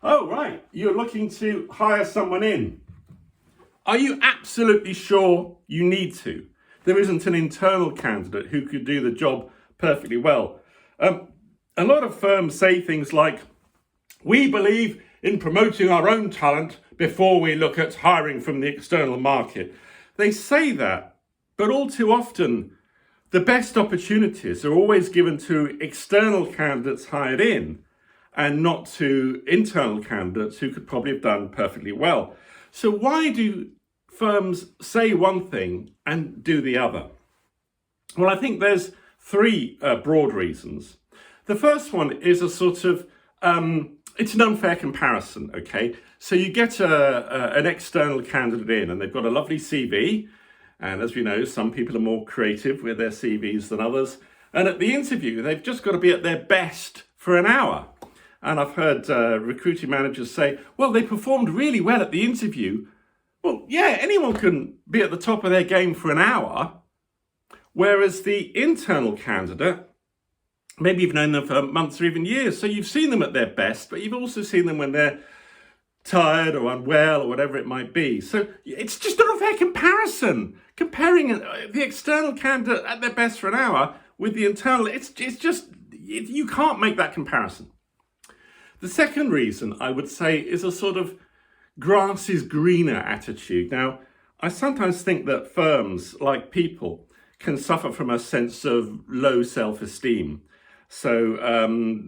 Oh, right. You're looking to hire someone in. Are you absolutely sure you need to? There isn't an internal candidate who could do the job perfectly well. A lot of firms say things like, we believe in promoting our own talent before we look at hiring from the external market. They say that, but all too often, the best opportunities are always given to external candidates hired in and not to internal candidates who could probably have done perfectly well. So why do firms say one thing and do the other? Well, I think there's three broad reasons. The first one is a sort of, it's an unfair comparison, okay? So you get an external candidate in and they've got a lovely CV. And as we know, some people are more creative with their CVs than others. And at the interview, they've just got to be at their best for an hour. And I've heard recruiting managers say, well, they performed really well at the interview. Well, yeah, anyone can be at the top of their game for an hour. Whereas the internal candidate, maybe you've known them for months or even years. So you've seen them at their best, but you've also seen them when they're tired or unwell or whatever it might be. So it's just not a fair comparison. Comparing the external candidate at their best for an hour with the internal, you can't make that comparison. The second reason I would say is a sort of grass is greener attitude. Now, I sometimes think that firms, like people, can suffer from a sense of low self-esteem. So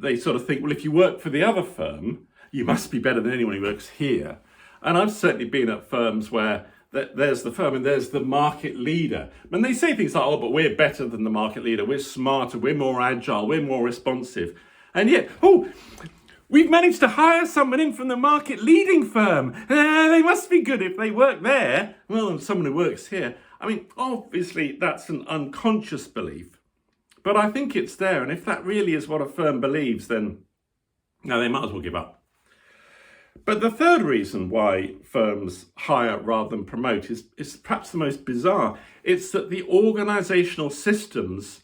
they sort of think, well, if you work for the other firm, you must be better than anyone who works here. And I've certainly been at firms where there's the firm and there's the market leader. And they say things like, oh, but we're better than the market leader. We're smarter, we're more agile, we're more responsive. And yet, we've managed to hire someone in from the market leading firm. They must be good if they work there. Well, someone who works here. I mean, obviously, that's an unconscious belief. But I think it's there. And if that really is what a firm believes, then no, they might as well give up. But the third reason why firms hire rather than promote is perhaps the most bizarre. It's that the organizational systems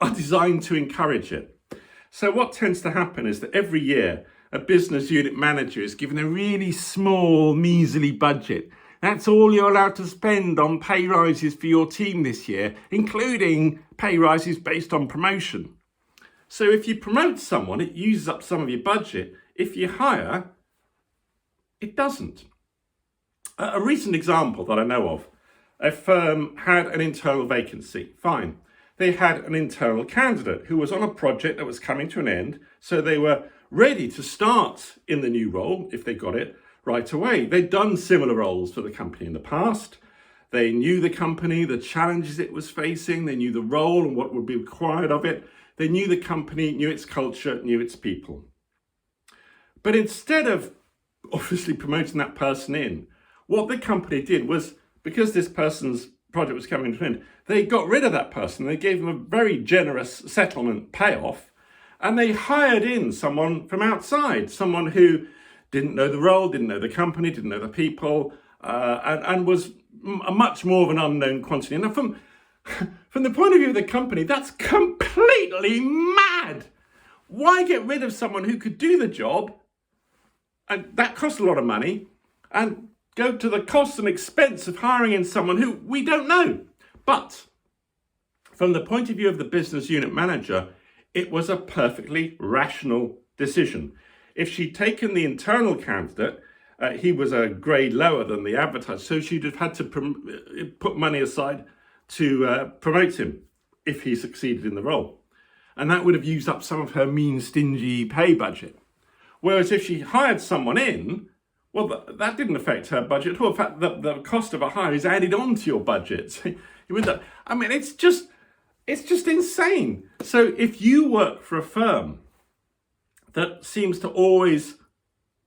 are designed to encourage it. So what tends to happen is that every year, a business unit manager is given a really small, measly budget. That's all you're allowed to spend on pay rises for your team this year, including pay rises based on promotion. So if you promote someone, it uses up some of your budget. If you hire, it doesn't. A recent example that I know of, a firm had an internal vacancy. Fine. They had an internal candidate who was on a project that was coming to an end, so they were ready to start in the new role, if they got it, right away. They'd done similar roles for the company in the past. They knew the company, the challenges it was facing. They knew the role and what would be required of it. They knew the company, knew its culture, knew its people. But instead of obviously promoting that person in, what the company did was, because this person's project was coming to an end, they got rid of that person. They gave them a very generous settlement payoff, and they hired in someone from outside, someone who didn't know the role, didn't know the company, didn't know the people, and was a much more of an unknown quantity. Now, from the point of view of the company, that's completely mad. Why get rid of someone who could do the job, and that costs a lot of money, and go to the cost and expense of hiring in someone who we don't know? But from the point of view of the business unit manager, it was a perfectly rational decision. If she'd taken the internal candidate, he was a grade lower than the advertised, so she'd have had to put money aside to promote him if he succeeded in the role. And that would have used up some of her mean, stingy pay budget. Whereas if she hired someone in, well, that didn't affect her budget at all. In fact, the cost of a hire is added on to your budget. I mean, it's just insane. So if you work for a firm that seems to always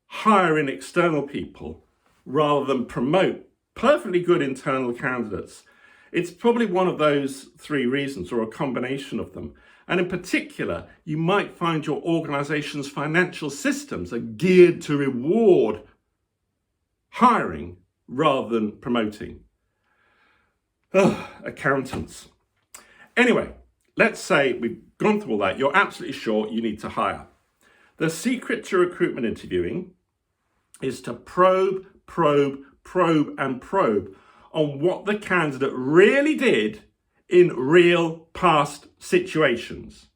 hire in external people rather than promote perfectly good internal candidates, it's probably one of those three reasons, or a combination of them. And in particular, you might find your organization's financial systems are geared to reward hiring rather than promoting. Accountants. Anyway, let's say we've gone through all that. You're absolutely sure you need to hire. The secret to recruitment interviewing is to probe on what the candidate really did in real past situations.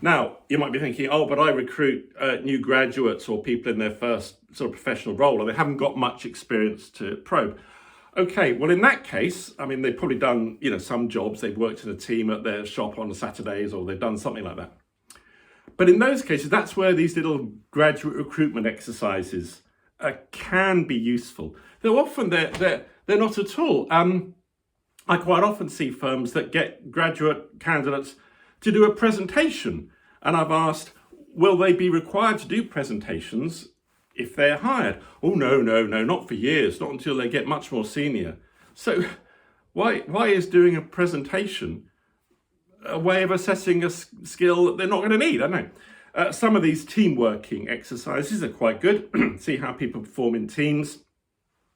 Now, you might be thinking, oh, but I recruit new graduates or people in their first sort of professional role, and they haven't got much experience to probe. Okay, well, in that case, I mean, they've probably done, some jobs. They've worked in a team at their shop on Saturdays, or they've done something like that. But in those cases, that's where these little graduate recruitment exercises can be useful. Though often they're not at all. I quite often see firms that get graduate candidates to do a presentation. And I've asked, will they be required to do presentations if they're hired? Oh, no, not for years, not until they get much more senior. So why is doing a presentation a way of assessing a skill that they're not going to need? I don't know. Some of these team working exercises are quite good. See how people perform in teams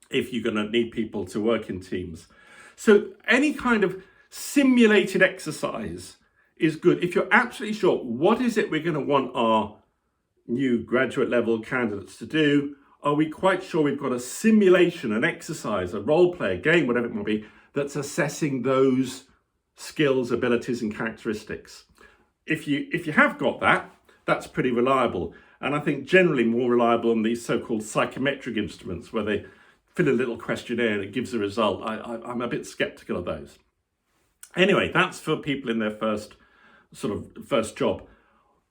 if you're going to need people to work in teams. So any kind of simulated exercise is good. If you're absolutely sure, what is it we're going to want our new graduate level candidates to do? Are we quite sure we've got a simulation, an exercise, a role play, a game, whatever it might be, that's assessing those skills, abilities and characteristics? If you have got that, that's pretty reliable. And I think generally more reliable than these so-called psychometric instruments where they fill a little questionnaire and it gives a result. I'm a bit skeptical of those. Anyway, that's for people in their first job.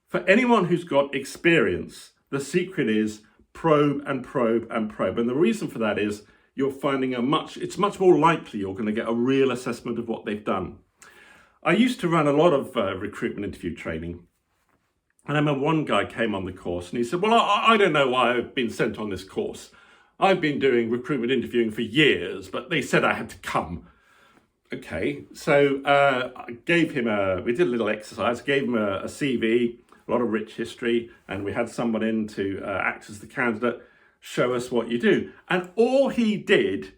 For anyone who's got experience, the secret is probe. And the reason for that is you're finding it's much more likely you're going to get a real assessment of what they've done. I used to run a lot of recruitment interview training. And I remember one guy came on the course and he said, well, I don't know why I've been sent on this course. I've been doing recruitment interviewing for years, but they said I had to come. Okay, so I gave him we did a little exercise, gave him a CV, a lot of rich history, and we had someone in to act as the candidate, show us what you do. And all he did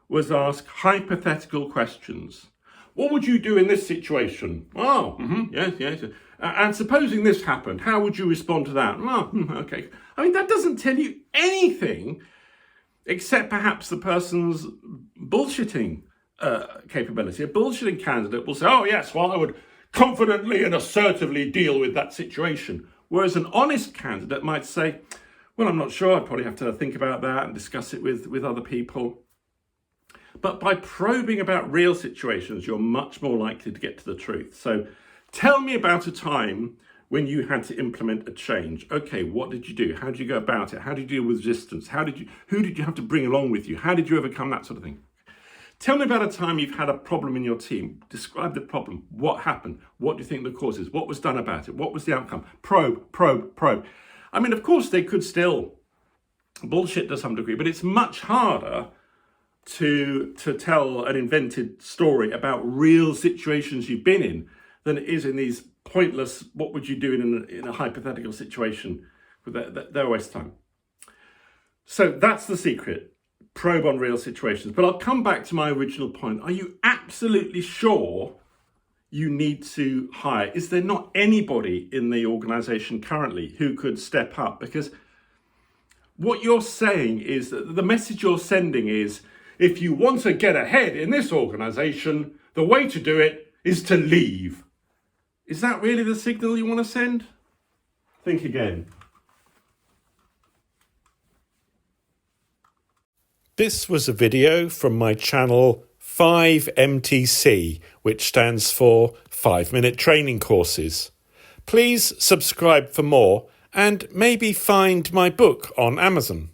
was ask hypothetical questions. What would you do in this situation? Oh, yes. And supposing this happened, how would you respond to that? Oh, okay. I mean, that doesn't tell you anything except perhaps the person's bullshitting capability. A bullshitting candidate will say, oh yes, well, I would confidently and assertively deal with that situation. Whereas an honest candidate might say, well, I'm not sure, I'd probably have to think about that and discuss it with other people. But by probing about real situations, you're much more likely to get to the truth. So tell me about a time when you had to implement a change. Okay, what did you do? How did you go about it? How did you deal with resistance? Who did you have to bring along with you? How did you overcome that sort of thing? Tell me about a time you've had a problem in your team. Describe the problem. What happened? What do you think the cause is? What was done about it? What was the outcome? Probe. I mean, of course, they could still bullshit to some degree, but it's much harder to tell an invented story about real situations you've been in than it is in these pointless, what would you do in a hypothetical situation? They're a waste of time. So that's the secret. Probe on real situations. But I'll come back to my original point. Are you absolutely sure you need to hire? Is there not anybody in the organization currently who could step up? Because what you're saying is that the message you're sending is, if you want to get ahead in this organization, the way to do it is to leave. Is that really the signal you want to send? Think again. This was a video from my channel 5MTC, which stands for 5-Minute Training Courses. Please subscribe for more and maybe find my book on Amazon.